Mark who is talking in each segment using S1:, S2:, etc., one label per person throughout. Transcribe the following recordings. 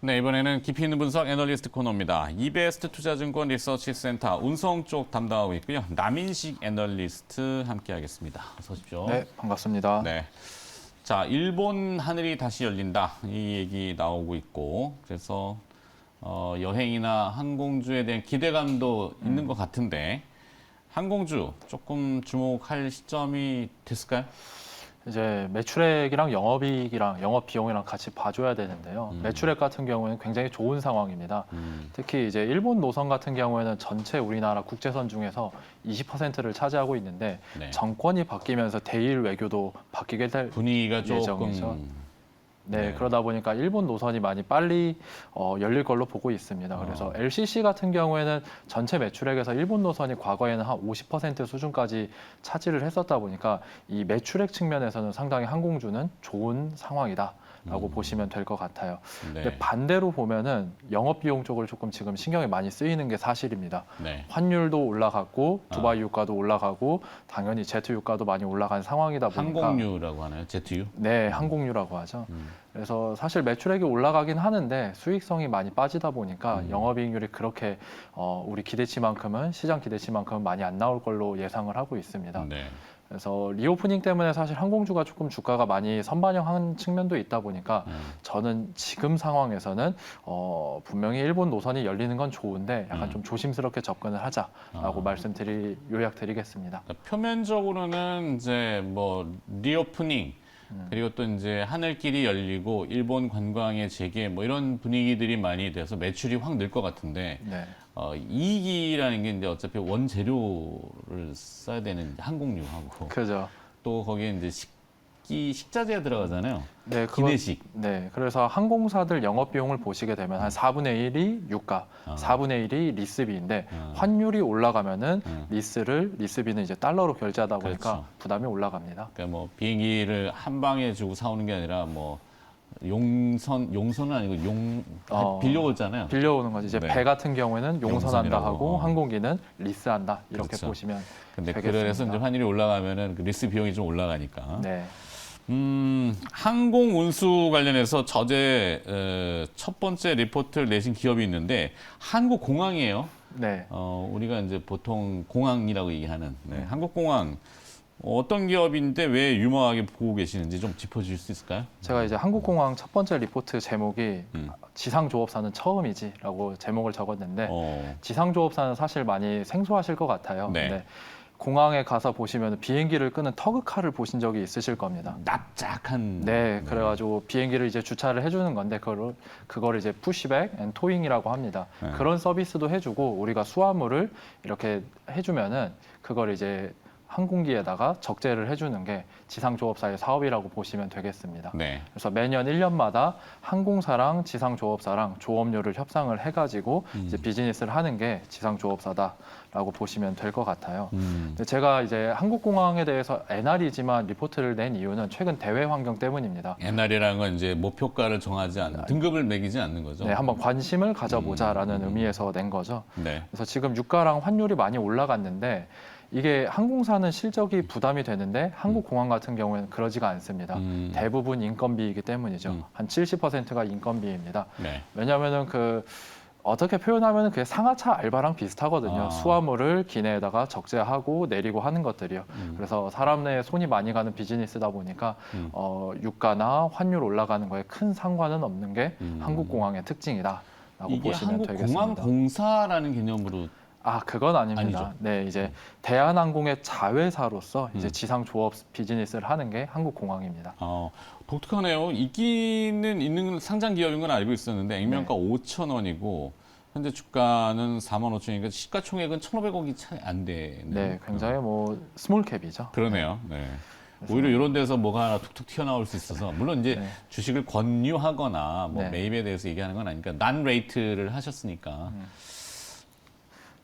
S1: 네, 이번에는 깊이 있는 분석 애널리스트 코너입니다. 이베스트 투자증권 리서치 센터 운송 쪽 담당하고 있고요. 남인식 애널리스트 함께하겠습니다. 어서 오십시오.
S2: 네, 반갑습니다.
S1: 네. 자, 일본 하늘이 다시 열린다. 이 얘기 나오고 있고, 그래서 여행이나 항공주에 대한 기대감도 있는 것 같은데, 항공주 조금 주목할 시점이 됐을까요?
S2: 이제 매출액이랑 영업이익이랑 영업 비용이랑 같이 봐줘야 되는데요. 매출액 같은 경우에는 굉장히 좋은 상황입니다. 특히 이제 일본 노선 같은 경우에는 전체 우리나라 국제선 중에서 20%를 차지하고 있는데
S1: 네.
S2: 정권이 바뀌면서 대일 외교도 바뀌게 될
S1: 분위기가
S2: 예정이죠.
S1: 조금
S2: 네,
S1: 네.
S2: 그러다 보니까 일본 노선이 많이 빨리 열릴 걸로 보고 있습니다. 그래서 LCC 같은 경우에는 전체 매출액에서 일본 노선이 과거에는 한 50% 수준까지 차지를 했었다 보니까 이 매출액 측면에서는 상당히 항공주는 좋은 상황이다라고 보시면 될 것 같아요.
S1: 네.
S2: 근데 반대로 보면은 영업 비용 쪽을 조금 지금 신경이 많이 쓰이는 게 사실입니다.
S1: 네.
S2: 환율도 올라갔고 두바이 유가도 올라가고 당연히 제트 유가도 많이 올라간 상황이다 보니까
S1: 항공유라고 하나요? 제트유?
S2: 네, 항공유라고 하죠. 그래서 사실 매출액이 올라가긴 하는데 수익성이 많이 빠지다 보니까 영업이익률이 그렇게 우리 기대치만큼은 시장 기대치만큼은 많이 안 나올 걸로 예상을 하고 있습니다.
S1: 네.
S2: 그래서 리오프닝 때문에 사실 항공주가 조금 주가가 많이 선반영한 측면도 있다 보니까 저는 지금 상황에서는 분명히 일본 노선이 열리는 건 좋은데 약간 좀 조심스럽게 접근을 하자라고 요약드리겠습니다.
S1: 그러니까 표면적으로는 이제 뭐 리오프닝 그리고 또 이제 하늘길이 열리고 일본 관광의 재개 뭐 이런 분위기들이 많이 돼서 매출이 확 늘 것 같은데
S2: 네.
S1: 이익이라는 게 이제 어차피 원재료를 써야 되는 항공유하고
S2: 그죠.
S1: 또 거기에 이제 식자재가 들어가잖아요.
S2: 네,
S1: 기내식.
S2: 네, 그래서 항공사들 영업 비용을 보시게 되면 한 4분의 1이 유가, 4분의 1이 리스비인데 환율이 올라가면은 리스비는 이제 달러로 결제하다 보니까
S1: 그렇죠.
S2: 부담이 올라갑니다.
S1: 그러니까 뭐 비행기를 한 방에 주고 사오는 게 아니라 뭐 용선은 아니고 빌려오잖아요.
S2: 빌려오는 거지. 이제
S1: 네.
S2: 배 같은 경우에는 용선한다
S1: 용선이라고.
S2: 하고 항공기는 리스한다 이렇게
S1: 그렇죠.
S2: 보시면
S1: 근데
S2: 되겠습니다.
S1: 그래서 이제 환율이 올라가면은 그 리스 비용이 좀 올라가니까.
S2: 네.
S1: 항공 운수 관련해서 저제 첫 번째 리포트를 내신 기업이 있는데 한국공항이에요.
S2: 네.
S1: 우리가 이제 보통 공항이라고 얘기하는 한국공항 어떤 기업인데 왜 유망하게 보고 계시는지 좀 짚어주실 수 있을까요?
S2: 제가 이제 한국공항 첫 번째 리포트 제목이 지상조업사는 처음이지라고 제목을 적었는데 지상조업사는 사실 많이 생소하실 것 같아요.
S1: 네.
S2: 근데 공항에 가서 보시면 비행기를 끄는 터그카를 보신 적이 있으실 겁니다.
S1: 납작한.
S2: 네, 그래가지고 비행기를 이제 주차를 해주는 건데 그거를 이제 푸시백 앤 토잉이라고 합니다.
S1: 네.
S2: 그런 서비스도 해주고 우리가 수화물을 이렇게 해주면은 그걸 이제 항공기에다가 적재를 해주는 게 지상조업사의 사업이라고 보시면 되겠습니다.
S1: 네.
S2: 그래서 매년 1년마다 항공사랑 지상조업사랑 조업료를 협상을 해가지고 이제 비즈니스를 하는 게 지상조업사다라고 보시면 될 것 같아요. 근데 제가 이제 한국공항에 대해서 NR이지만 리포트를 낸 이유는 최근 대외 환경 때문입니다.
S1: NR이라는 건 이제 목표가를 정하지 않는 등급을 매기지 않는 거죠.
S2: 네, 한번 관심을 가져보자라는 의미에서 낸 거죠.
S1: 네.
S2: 그래서 지금 유가랑 환율이 많이 올라갔는데 이게 항공사는 실적이 부담이 되는데 한국공항 같은 경우에는 그러지가 않습니다. 대부분 인건비이기 때문이죠. 한 70%가 인건비입니다.
S1: 네.
S2: 왜냐하면은 어떻게 표현하면 그게 상하차 알바랑 비슷하거든요. 수화물을 기내에다가 적재하고 내리고 하는 것들이요. 그래서 사람 내에 손이 많이 가는 비즈니스다 보니까 유가나 환율 올라가는 거에 큰 상관은 없는 게 한국공항의 특징이다라고
S1: 이게
S2: 보시면 되겠습니다.
S1: 한국공항공사라는 개념으로
S2: 그건 아닙니다.
S1: 아니죠.
S2: 네, 이제 대한항공의 자회사로서 이제 지상조업 비즈니스를 하는 게 한국공항입니다.
S1: 독특하네요. 있기는 있는 상장 기업인 건 알고 있었는데 액면가 5,000원이고 현재 주가는 45,000원이니까 시가총액은 1,500억이 차이 안 되네요.
S2: 네, 굉장히 뭐 스몰캡이죠.
S1: 그러네요. 네. 오히려 이런 데서 뭐가 하나 툭툭 튀어나올 수 있어서 물론 이제 주식을 권유하거나 뭐 매입에 대해서 얘기하는 건 아니니까 난 레이트를 하셨으니까.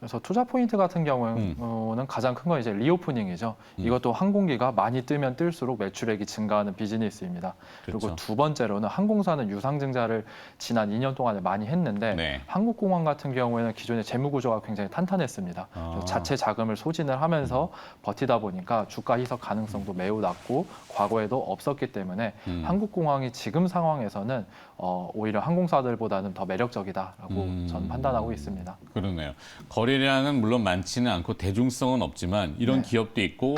S2: 그래서 투자 포인트 같은 경우는 가장 큰 건 이제 리오프닝이죠. 이것도 항공기가 많이 뜨면 뜰수록 매출액이 증가하는 비즈니스입니다. 그리고
S1: 그렇죠.
S2: 두 번째로는 항공사는 유상증자를 지난 2년 동안에 많이 했는데
S1: 네.
S2: 한국공항 같은 경우에는 기존의 재무 구조가 굉장히 탄탄했습니다. 그래서 자체 자금을 소진을 하면서 버티다 보니까 주가 희석 가능성도 매우 낮고 과거에도 없었기 때문에 한국공항이 지금 상황에서는 오히려 항공사들보다는 더 매력적이다라고 저는 판단하고 있습니다.
S1: 그러네요. 거래량은 물론 많지는 않고 대중성은 없지만 이런
S2: 네.
S1: 기업도 있고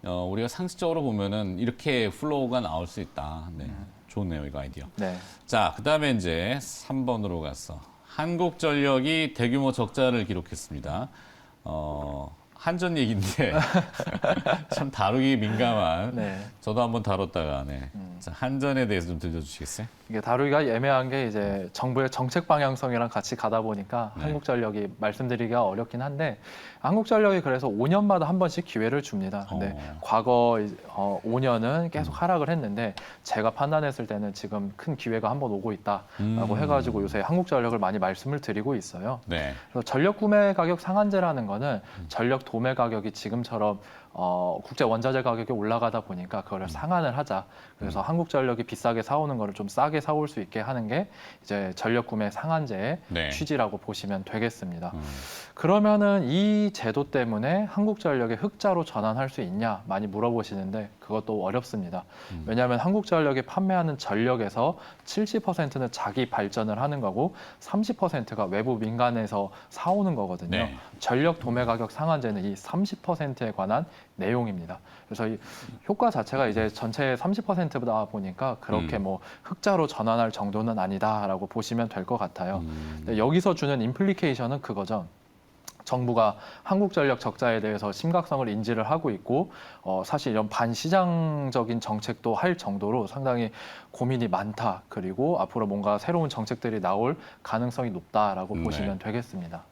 S1: 우리가 상식적으로 보면은 이렇게 플로우가 나올 수 있다. 네. 좋네요, 이거 아이디어.
S2: 네.
S1: 자, 그다음에 이제 3번으로 갔어. 한국전력이 대규모 적자를 기록했습니다. 한전 얘기인데 참 다루기 민감한.
S2: 네.
S1: 저도 한번 다뤘다가 네. 자, 한전에 대해서 좀 들려주시겠어요?
S2: 이게 다루기가 애매한 게 이제 정부의 정책 방향성이랑 같이 가다 보니까
S1: 네.
S2: 한국전력이 말씀드리기가 어렵긴 한데 한국전력이 그래서 5년마다 한 번씩 기회를 줍니다. 근데 과거 5년은 계속 하락을 했는데 제가 판단했을 때는 지금 큰 기회가 한 번 오고 있다라고 해가지고 요새 한국전력을 많이 말씀을 드리고 있어요.
S1: 네.
S2: 그래서 전력 구매 가격 상한제라는 거는 전력 도매 가격이 지금처럼 국제 원자재 가격이 올라가다 보니까 그거를 상한을 하자. 그래서 한국전력이 비싸게 사오는 거를 좀 싸게 사올 수 있게 하는 게 이제 전력 구매 상한제의
S1: 네.
S2: 취지라고 보시면 되겠습니다. 그러면은 이 제도 때문에 한국전력의 흑자로 전환할 수 있냐 많이 물어보시는데 그것도 어렵습니다. 왜냐하면 한국전력이 판매하는 전력에서 70%는 자기 발전을 하는 거고 30%가 외부 민간에서 사오는 거거든요.
S1: 네.
S2: 전력 도매 가격 상한제는 이 30%에 관한 내용입니다. 그래서 이 효과 자체가 이제 전체의 30%다 보니까 그렇게 뭐 흑자로 전환할 정도는 아니다라고 보시면 될 것 같아요. 근데 여기서 주는 임플리케이션은 그거죠. 정부가 한국전력 적자에 대해서 심각성을 인지를 하고 있고 사실 이런 반시장적인 정책도 할 정도로 상당히 고민이 많다. 그리고 앞으로 뭔가 새로운 정책들이 나올 가능성이 높다라고 보시면 되겠습니다.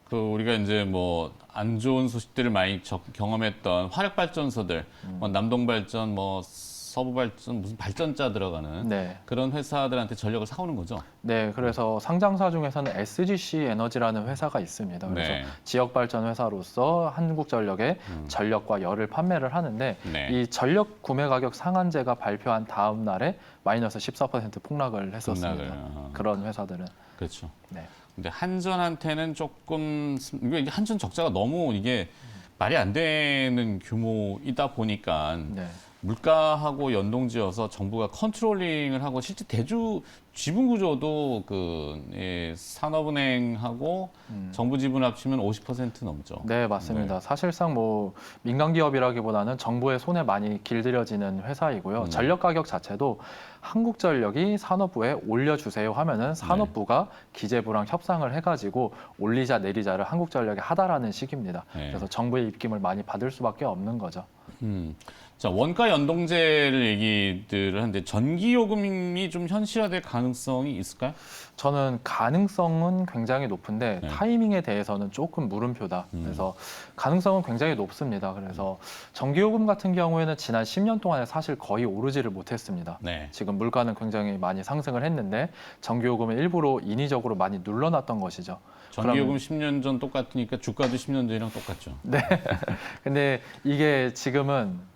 S1: 그 우리가 이제 뭐 안 좋은 소식들을 많이 경험했던 화력 발전소들, 뭐 남동발전, 뭐 서부발전 무슨 발전자 들어가는
S2: 네.
S1: 그런 회사들한테 전력을 사오는 거죠.
S2: 네, 그래서 상장사 중에서는 SGC 에너지라는 회사가 있습니다. 그래서
S1: 네.
S2: 지역 발전 회사로서 한국전력에 전력과 열을 판매를 하는데
S1: 네.
S2: 이 전력 구매 가격 상한제가 발표한 다음 날에 마이너스 14% 폭락을 했었습니다. 그런 회사들은.
S1: 그렇죠.
S2: 네.
S1: 근데 한전한테는 조금 이게 한전 적자가 너무 이게 말이 안 되는 규모이다 보니까
S2: 네.
S1: 물가하고 연동지어서 정부가 컨트롤링을 하고 실제 대주 지분 구조도 산업은행하고 정부 지분 합치면 50% 넘죠.
S2: 네, 맞습니다. 사실상 뭐 민간 기업이라기보다는 정부의 손에 많이 길들여지는 회사이고요. 전력 가격 자체도 한국전력이 산업부에 올려주세요 하면은 산업부가 기재부랑 협상을 해가지고 올리자 내리자를 한국전력이 하다라는 식입니다.
S1: 네.
S2: 그래서 정부의 입김을 많이 받을 수밖에 없는 거죠.
S1: 자, 원가 연동제를 얘기들을 하는데 전기요금이 좀 현실화될 가능성이 있을까요?
S2: 저는 가능성은 굉장히 높은데
S1: 네.
S2: 타이밍에 대해서는 조금 물음표다. 그래서 가능성은 굉장히 높습니다. 그래서 전기요금 같은 경우에는 지난 10년 동안에 사실 거의 오르지를 못했습니다.
S1: 네.
S2: 지금 물가는 굉장히 많이 상승을 했는데 전기요금을 일부러 인위적으로 많이 눌러놨던 것이죠.
S1: 전기요금 10년 전 똑같으니까 주가도 10년 전이랑 똑같죠.
S2: 네. 근데 이게 지금은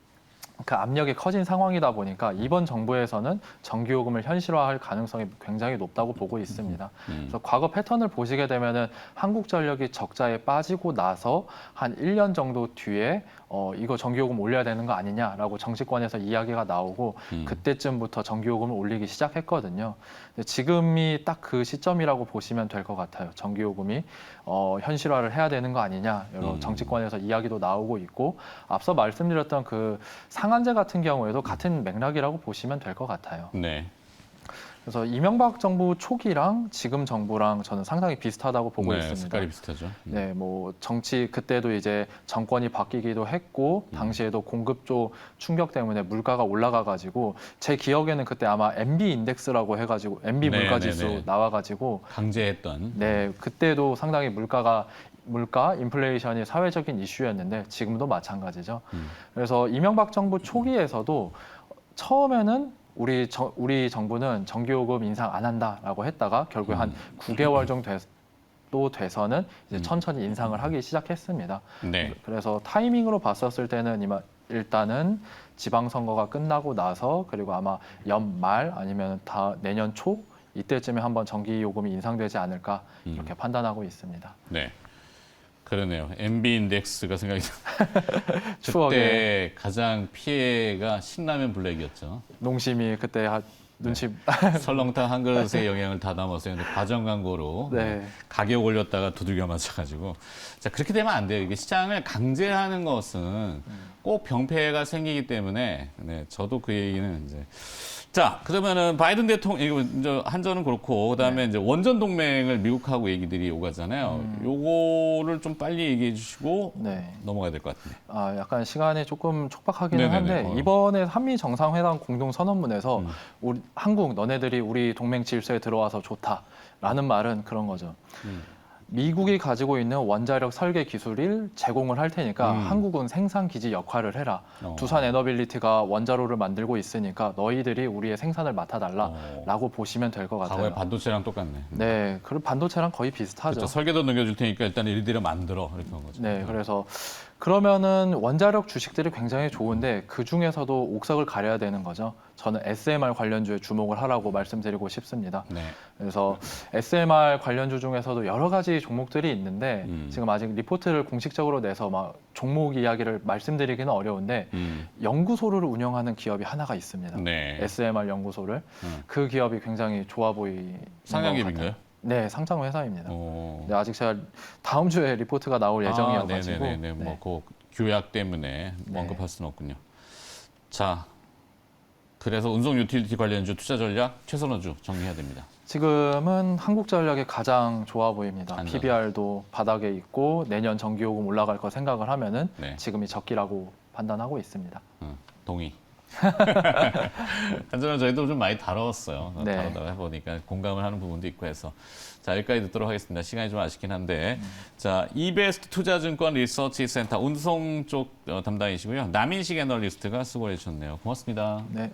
S2: 그 압력이 커진 상황이다 보니까 이번 정부에서는 전기요금을 현실화할 가능성이 굉장히 높다고 보고 있습니다. 그래서 과거 패턴을 보시게 되면은 한국전력이 적자에 빠지고 나서 한 1년 정도 뒤에 이거 전기요금 올려야 되는 거 아니냐라고 정치권에서 이야기가 나오고 그때쯤부터 전기요금을 올리기 시작했거든요. 근데 지금이 딱 그 시점이라고 보시면 될 것 같아요. 전기요금이 현실화를 해야 되는 거 아니냐 이런 정치권에서 이야기도 나오고 있고 앞서 말씀드렸던 그 상한제 같은 경우에도 같은 맥락이라고 보시면 될 것 같아요.
S1: 네.
S2: 그래서 이명박 정부 초기랑 지금 정부랑 저는 상당히 비슷하다고 보고
S1: 네,
S2: 있습니다.
S1: 색깔이 비슷하죠.
S2: 네, 뭐 정치 그때도 이제 정권이 바뀌기도 했고 당시에도 공급 쪽 충격 때문에 물가가 올라가가지고 제 기억에는 그때 아마 MB 인덱스라고 해가지고 MB
S1: 네,
S2: 물가지수
S1: 네, 네.
S2: 나와가지고
S1: 강제했던.
S2: 네, 그때도 상당히 물가, 인플레이션이 사회적인 이슈였는데 지금도 마찬가지죠. 그래서 이명박 정부 초기에서도 처음에는 우리 정부는 전기요금 인상 안 한다라고 했다가 결국에 한 9개월 정도 정도 돼서는 이제 천천히 인상을 하기 시작했습니다.
S1: 네.
S2: 그래서 타이밍으로 봤었을 때는 일단은 지방선거가 끝나고 나서 그리고 아마 연말 아니면 내년 초 이때쯤에 한번 전기요금이 인상되지 않을까 이렇게 판단하고 있습니다.
S1: 네. 그러네요. MB 인덱스가 생각이
S2: 추억에
S1: 그때 가장 피해가 신라면 블랙이었죠.
S2: 농심이 그때 눈치
S1: 설렁탕 한 그릇의 영향을 다 담았어요. 근데 과정 광고로
S2: 네.
S1: 가격 올렸다가 두들겨 맞아가지고 자 그렇게 되면 안 돼요. 이게 시장을 강제하는 것은 꼭 병폐가 생기기 때문에 네, 저도 그 얘기는 이제 자 그러면은 바이든 대통령 이거 이제 한전은 그렇고 그다음에 이제 원전 동맹을 미국하고 얘기들이 오가잖아요. 요거를 좀 빨리 얘기해 주시고
S2: 네.
S1: 넘어가야 될 것 같은데.
S2: 약간 시간이 조금 촉박하기는
S1: 네네네.
S2: 한데 이번에 한미 정상회담 공동 선언문에서 우리 한국 너네들이 우리 동맹 질서에 들어와서 좋다라는 말은 그런 거죠. 미국이 가지고 있는 원자력 설계 기술을 제공을 할 테니까 한국은 생산 기지 역할을 해라. 두산 에너빌리티가 원자로를 만들고 있으니까 너희들이 우리의 생산을 맡아달라라고 보시면 될 것 같아요.
S1: 과거의 반도체랑 똑같네.
S2: 네, 그리고 반도체랑 거의 비슷하죠.
S1: 그렇죠. 설계도 넘겨줄 테니까 일단 일들을 만들어 이렇게 한 거죠.
S2: 네, 그래서 그러면은 원자력 주식들이 굉장히 좋은데 그 중에서도 옥석을 가려야 되는 거죠. 저는 SMR 관련주에 주목을 하라고 말씀드리고 싶습니다.
S1: 네.
S2: 그래서 SMR 관련주 중에서도 여러 가지 종목들이 있는데 지금 아직 리포트를 공식적으로 내서 막 종목 이야기를 말씀드리기는 어려운데 연구소를 운영하는 기업이 하나가 있습니다.
S1: 네.
S2: SMR 연구소를 그 기업이 굉장히 좋아 보이는
S1: 상장
S2: 것
S1: 기업인가요?
S2: 같아요. 네, 상장 회사입니다.
S1: 오.
S2: 네, 아직 제가 다음 주에 리포트가 나올 예정이어가지고
S1: 네네네. 뭐 그 규약 때문에
S2: 네.
S1: 언급할 수는 없군요. 자, 그래서 운송 유틸리티 관련주 투자 전략 최선호주 정리해야 됩니다.
S2: 지금은 한국전력이 가장 좋아 보입니다.
S1: 안전.
S2: PBR도 바닥에 있고 내년 전기요금 올라갈 거 생각을 하면은
S1: 네.
S2: 지금이 적기라고 판단하고 있습니다.
S1: 동의. 한전은 저희도 좀 많이 다뤄왔어요.
S2: 네.
S1: 다루다가 해보니까 공감을 하는 부분도 있고 해서 자 여기까지 듣도록 하겠습니다. 시간이 좀 아쉽긴 한데 자 이베스트 투자증권 리서치 센터 운송 쪽 담당이시고요. 남인식 애널리스트가 수고해 주셨네요. 고맙습니다.
S2: 네.